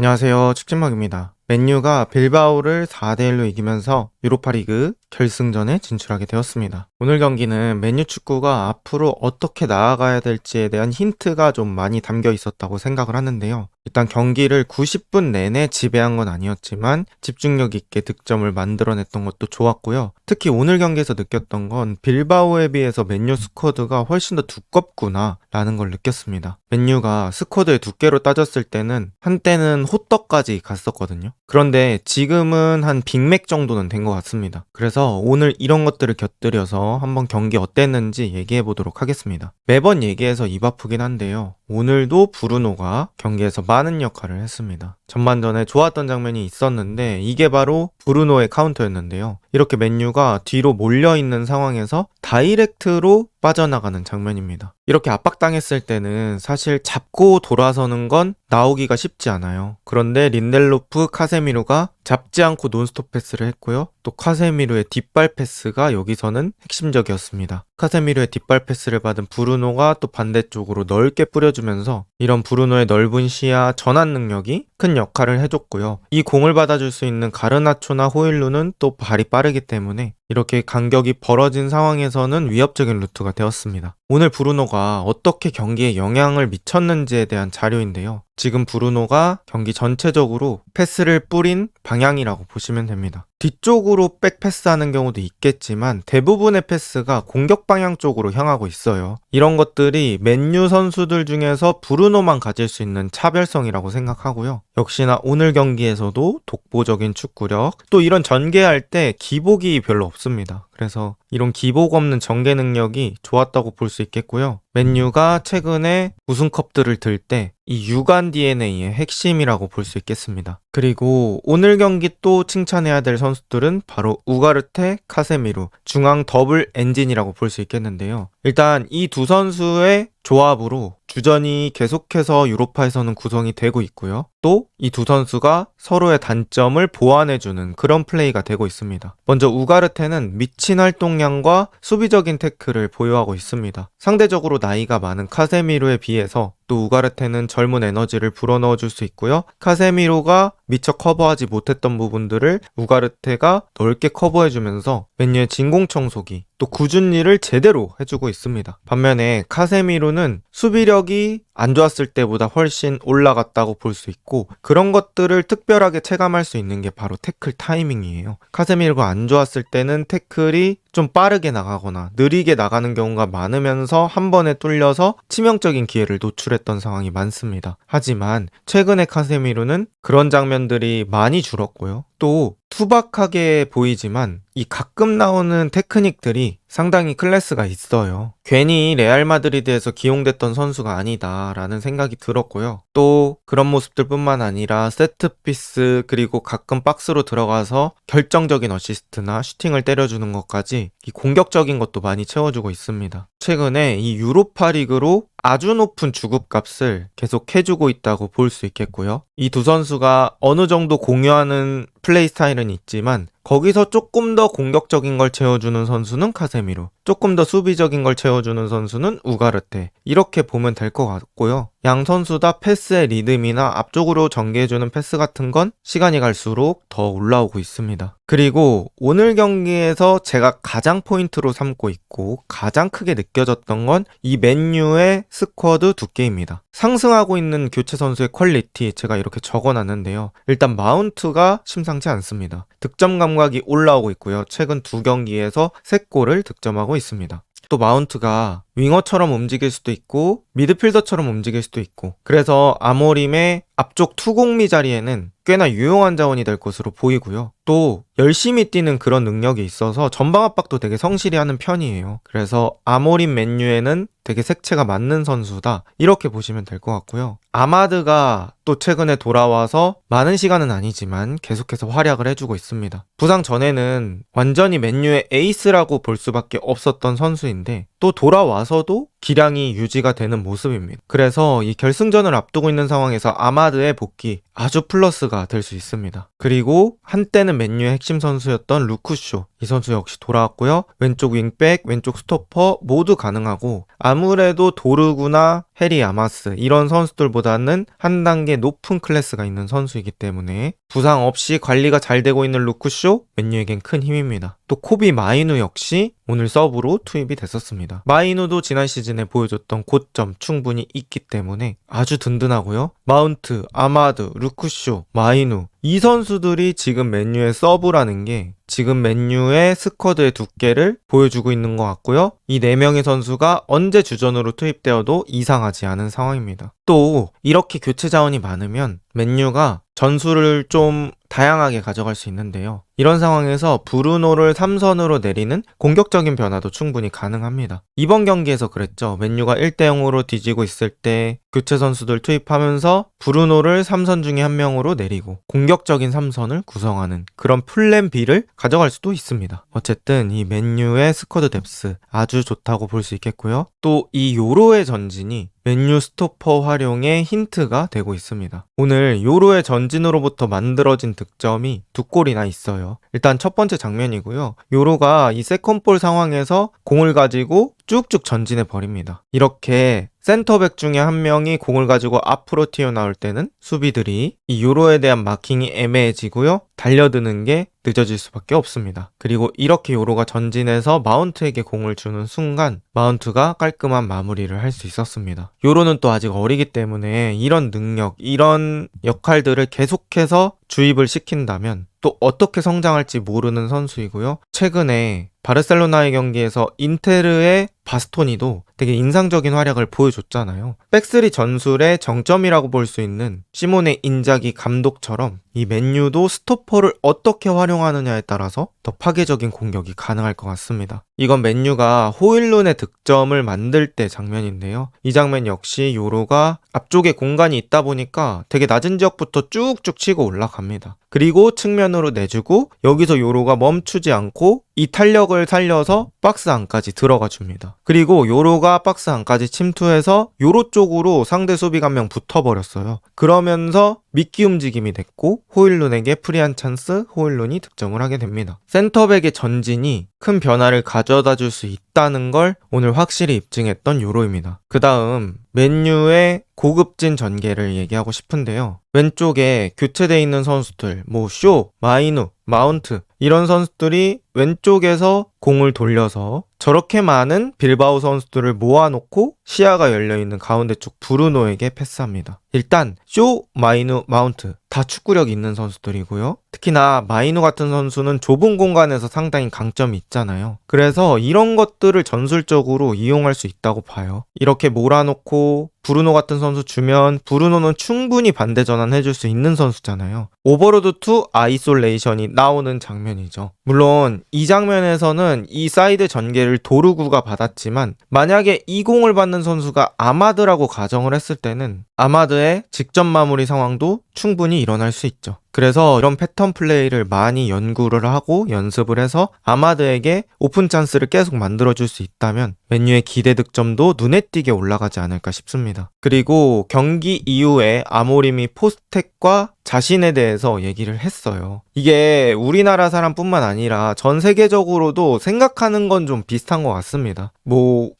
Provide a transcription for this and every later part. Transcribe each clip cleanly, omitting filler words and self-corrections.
안녕하세요. 축진막입니다. 맨유가 빌바오를 4대1로 이기면서 유로파리그 결승전에 진출하게 되었습니다. 오늘 경기는 맨유 축구가 앞으로 어떻게 나아가야 될지에 대한 힌트가 좀 많이 담겨 있었다고 생각을 하는데요. 일단 경기를 90분 내내 지배한 건 아니었지만 집중력 있게 득점을 만들어냈던 것도 좋았고요. 특히 오늘 경기에서 느꼈던 건 빌바오에 비해서 맨유 스쿼드가 훨씬 더 두껍구나 라는 걸 느꼈습니다. 맨유가 스쿼드의 두께로 따졌을 때는 한때는 호떡까지 갔었거든요. 그런데 지금은 한 빅맥 정도는 된 것 같습니다. 그래서 오늘 이런 것들을 곁들여서 한번 경기 어땠는지 얘기해 보도록 하겠습니다. 매번 얘기해서 입 아프긴 한데요. 오늘도 브루노가 경기에서 많은 역할을 했습니다. 전반전에 좋았던 장면이 있었는데 이게 바로 브루노의 카운터였는데요. 이렇게 맨유가 뒤로 몰려있는 상황에서 다이렉트로 빠져나가는 장면입니다. 이렇게 압박당했을 때는 사실 잡고 돌아서는 건 나오기가 쉽지 않아요. 그런데 린델로프, 카세미루가 잡지 않고 논스톱 패스를 했고요. 또 카세미루의 뒷발 패스가 여기서는 핵심적이었습니다. 카세미루의 뒷발 패스를 받은 브루노가 또 반대쪽으로 넓게 뿌려주면서 이런 브루노의 넓은 시야 전환 능력이 큰 역할을 해줬고요. 이 공을 받아줄 수 있는 가르나초나 호일루는 또 발이 빠르기 때문에 이렇게 간격이 벌어진 상황에서는 위협적인 루트가 되었습니다. 오늘 브루노가 어떻게 경기에 영향을 미쳤는지에 대한 자료인데요. 지금 브루노가 경기 전체적으로 패스를 뿌린 방향이라고 보시면 됩니다. 뒤쪽으로 백 패스하는 경우도 있겠지만 대부분의 패스가 공격 방향 쪽으로 향하고 있어요. 이런 것들이 맨유 선수들 중에서 브루노만 가질 수 있는 차별성이라고 생각하고요. 역시나 오늘 경기에서도 독보적인 축구력, 또 이런 전개할 때 기복이 별로 없습니다. 그래서 이런 기복 없는 전개 능력이 좋았다고 볼 수 있겠고요. 맨유가 최근에 우승컵들을 들 때 이 유관 DNA의 핵심이라고 볼 수 있겠습니다. 그리고 오늘 경기 또 칭찬해야 될 선수들은 바로 우가르테, 카세미루, 중앙 더블 엔진이라고 볼 수 있겠는데요. 일단 이 두 선수의 조합으로 주전이 계속해서 유로파에서는 구성이 되고 있고요. 또 이 두 선수가 서로의 단점을 보완해주는 그런 플레이가 되고 있습니다. 먼저 우가르테는 미친 활동량과 수비적인 태클을 보유하고 있습니다. 상대적으로 나이가 많은 카세미루에 비해서 또 우가르테는 젊은 에너지를 불어넣어 줄 수 있고요. 카세미루가 미처 커버하지 못했던 부분들을 우가르테가 넓게 커버해주면서 맨유의 진공 청소기 또 굳은 일을 제대로 해주고 있습니다. 반면에 카세미루는 수비력이 안 좋았을 때보다 훨씬 올라갔다고 볼 수 있고 그런 것들을 특별하게 체감할 수 있는 게 바로 태클 타이밍이에요. 카세미루가 안 좋았을 때는 태클이 좀 빠르게 나가거나 느리게 나가는 경우가 많으면서 한 번에 뚫려서 치명적인 기회를 노출했던 상황이 많습니다. 하지만 최근에 카세미루는 그런 장면들이 많이 줄었고요. 또 투박하게 보이지만 이 가끔 나오는 테크닉들이 상당히 클래스가 있어요. 괜히 레알 마드리드에서 기용됐던 선수가 아니다라는 생각이 들었고요. 또 그런 모습들 뿐만 아니라 세트피스 그리고 가끔 박스로 들어가서 결정적인 어시스트나 슈팅을 때려주는 것까지 이 공격적인 것도 많이 채워주고 있습니다. 최근에 이 유로파 리그로 아주 높은 주급값을 계속 해주고 있다고 볼 수 있겠고요. 이 두 선수가 어느 정도 공유하는 플레이 스타일은 있지만 거기서 조금 더 공격적인 걸 채워주는 선수는 카세미루, 조금 더 수비적인 걸 채워주는 선수는 우가르테, 이렇게 보면 될 것 같고요. 양 선수 다 패스의 리듬이나 앞쪽으로 전개해주는 패스 같은 건 시간이 갈수록 더 올라오고 있습니다. 그리고 오늘 경기에서 제가 가장 포인트로 삼고 있고 가장 크게 느껴졌던 건 이 맨유의 스쿼드 두께입니다. 상승하고 있는 교체 선수의 퀄리티 제가 이렇게 적어놨는데요. 일단 마운트가 심상치 않습니다. 득점 감각이 올라오고 있고요. 최근 두 경기에서 3골을 득점하고 있습니다. 또 마운트가 윙어처럼 움직일 수도 있고 미드필더처럼 움직일 수도 있고 그래서 아모림의 앞쪽 투공미 자리에는 꽤나 유용한 자원이 될 것으로 보이고요. 또 열심히 뛰는 그런 능력이 있어서 전방 압박도 되게 성실히 하는 편이에요. 그래서 아모림 맨유에는 되게 색채가 맞는 선수다 이렇게 보시면 될 것 같고요. 아마드가 또 최근에 돌아와서 많은 시간은 아니지만 계속해서 활약을 해주고 있습니다. 부상 전에는 완전히 맨유의 에이스라고 볼 수밖에 없었던 선수인데 또 돌아와서도 기량이 유지가 되는 모습입니다. 그래서 이 결승전을 앞두고 있는 상황에서 아마드의 복귀 아주 플러스가 될 수 있습니다. 그리고 한때는 맨유의 핵심 선수였던 루크쇼, 이 선수 역시 돌아왔고요. 왼쪽 윙백, 왼쪽 스토퍼 모두 가능하고 아무래도 도르구나 해리 아마스 이런 선수들보다는 한 단계 높은 클래스가 있는 선수이기 때문에 부상 없이 관리가 잘 되고 있는 루크쇼, 맨유에겐 큰 힘입니다. 또 코비 마이누 역시 오늘 서브로 투입이 됐었습니다. 마이누도 지난 시즌에 보여줬던 고점 충분히 있기 때문에 아주 든든하고요. 마운트, 아마드, 루크쇼, 마이누 이 선수들이 지금 맨유의 서브라는 게 지금 맨유의 스쿼드의 두께를 보여주고 있는 것 같고요. 이 4명의 선수가 언제 주전으로 투입되어도 이상하지 않은 상황입니다. 또 이렇게 교체 자원이 많으면 맨유가 전술을 좀 다양하게 가져갈 수 있는데요. 이런 상황에서 브루노를 3선으로 내리는 공격적인 변화도 충분히 가능합니다. 이번 경기에서 그랬죠. 맨유가 1대0으로 뒤지고 있을 때 교체 선수들 투입하면서 브루노를 3선 중에 한 명으로 내리고 공격적인 3선을 구성하는 그런 플랜 B를 가져갈 수도 있습니다. 어쨌든 이 맨유의 스쿼드 뎁스 아주 좋다고 볼 수 있겠고요. 또 이 요로의 전진이 맨유 스토퍼 활용의 힌트가 되고 있습니다. 오늘 요로의 전진으로부터 만들어진 득점이 2골이나 있어요. 일단 첫 번째 장면이고요. 요로가 이 세컨볼 상황에서 공을 가지고 쭉쭉 전진해 버립니다. 이렇게 센터백 중에 한 명이 공을 가지고 앞으로 튀어나올 때는 수비들이 이 요로에 대한 마킹이 애매해지고요. 달려드는 게 늦어질 수밖에 없습니다. 그리고 이렇게 요로가 전진해서 마운트에게 공을 주는 순간 마운트가 깔끔한 마무리를 할 수 있었습니다. 요로는 또 아직 어리기 때문에 이런 능력, 이런 역할들을 계속해서 주입을 시킨다면 또 어떻게 성장할지 모르는 선수이고요. 최근에 바르셀로나의 경기에서 인테르의 바스토니도 되게 인상적인 활약을 보여줬잖아요. 백스리 전술의 정점이라고 볼 수 있는 시모네 인자기 감독처럼 이 맨유도 스토퍼를 어떻게 활용하느냐에 따라서 더 파괴적인 공격이 가능할 것 같습니다. 이건 맨유가 호일룬의 득점을 만들 때 장면인데요. 이 장면 역시 요로가 앞쪽에 공간이 있다 보니까 되게 낮은 지역부터 쭉쭉 치고 올라갑니다. 그리고 측면으로 내주고 여기서 요로가 멈추지 않고 이 탄력을 살려서 박스 안까지 들어가 줍니다. 그리고 요로가 박스 안까지 침투해서 요로 쪽으로 상대 수비가 한 명 붙어버렸어요. 그러면서 미끼 움직임이 됐고 호일룬에게 프리한 찬스, 호일룬이 득점을 하게 됩니다. 센터백의 전진이 큰 변화를 가져다 줄 수 있다는 걸 오늘 확실히 입증했던 요로입니다. 그 다음 맨유의 고급진 전개를 얘기하고 싶은데요. 왼쪽에 교체되어 있는 선수들, 쇼, 마이누, 마운트 이런 선수들이 왼쪽에서 공을 돌려서 저렇게 많은 빌바오 선수들을 모아놓고 시야가 열려있는 가운데 쪽 브루노에게 패스합니다. 일단 쇼, 마이누, 마운트 다 축구력 있는 선수들이고요. 특히나 마이누 같은 선수는 좁은 공간에서 상당히 강점이 있잖아요. 그래서 이런 것들을 전술적으로 이용할 수 있다고 봐요. 이렇게 몰아놓고 브루노 같은 선수 주면 브루노는 충분히 반대 전환해줄 수 있는 선수잖아요. 오버로드 투 아이솔레이션이 나오는 장면이죠. 물론 이 장면에서는 이 사이드 전개를 도르구가 받았지만 만약에 이 공을 받는 선수가 아마드라고 가정을 했을 때는 아마드의 직접 마무리 상황도 충분히 일어날 수 있죠. 그래서 이런 패턴 플레이를 많이 연구를 하고 연습을 해서 아마드에게 오픈 찬스를 계속 만들어줄 수 있다면 맨유의 기대 득점도 눈에 띄게 올라가지 않을까 싶습니다. 그리고 경기 이후에 아모림이 포스텍과 자신에 대해서 얘기를 했어요. 이게 우리나라 사람뿐만 아니라 전 세계적으로도 생각하는 건 좀 비슷한 것 같습니다.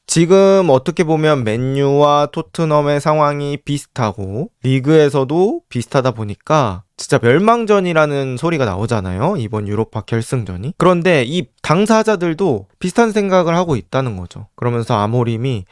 지금 어떻게 보면 맨유와 토트넘의 상황이 비슷하고 리그에서도 비슷하다 보니까 진짜 멸망전이라는 소리가 나오잖아요. 이번 유로파 결승전이. 그런데 이 당사자들도 비슷한 생각을 하고 있다는 거죠. 그러면서 아모림이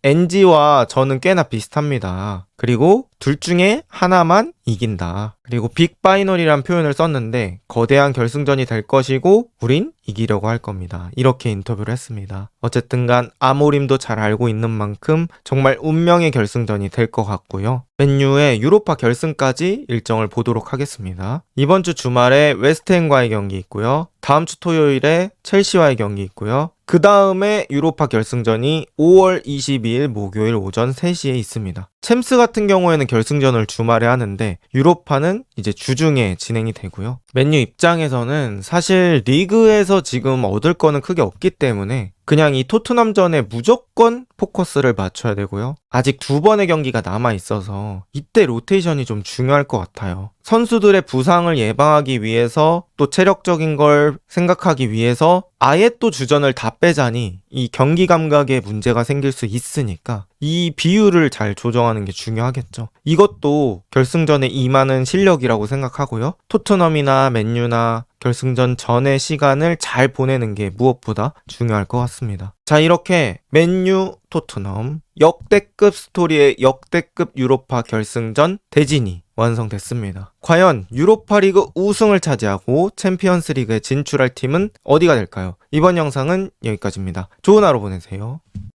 NG와 저는 꽤나 비슷합니다. 그리고 둘 중에 하나만 이긴다. 그리고 빅파이널이란 표현을 썼는데 거대한 결승전이 될 것이고 우린 이기려고 할 겁니다. 이렇게 인터뷰를 했습니다. 어쨌든 간 아모림도 잘 알고 있는 만큼 정말 운명의 결승전이 될 것 같고요. 맨유의 유로파 결승까지 일정을 보도록 하겠습니다. 이번 주 주말에 웨스트햄과의 경기 있고요. 다음 주 토요일에 첼시와의 경기 있고요. 그 다음에 유로파 결승전이 5월 22일 목요일 오전 3시에 있습니다. 챔스 같은 경우에는 결승전을 주말에 하는데 유로파는 이제 주중에 진행이 되고요. 맨유 입장에서는 사실 리그에서 지금 얻을 거는 크게 없기 때문에 그냥 이 토트넘전에 무조건 포커스를 맞춰야 되고요. 아직 2번의 경기가 남아 있어서 이때 로테이션이 좀 중요할 것 같아요. 선수들의 부상을 예방하기 위해서 또 체력적인 걸 생각하기 위해서 아예 또 주전을 다 빼자니 이 경기 감각에 문제가 생길 수 있으니까 이 비율을 잘 조정하는 게 중요하겠죠. 이것도 결승전에 임하는 실력이라고 생각하고요. 토트넘이나 맨유나 결승전 전의 시간을 잘 보내는 게 무엇보다 중요할 것 같습니다. 자, 이렇게 맨유, 토트넘 역대급 스토리의 역대급 유로파 결승전 대진이 완성됐습니다. 과연 유로파리그 우승을 차지하고 챔피언스리그에 진출할 팀은 어디가 될까요? 이번 영상은 여기까지입니다. 좋은 하루 보내세요.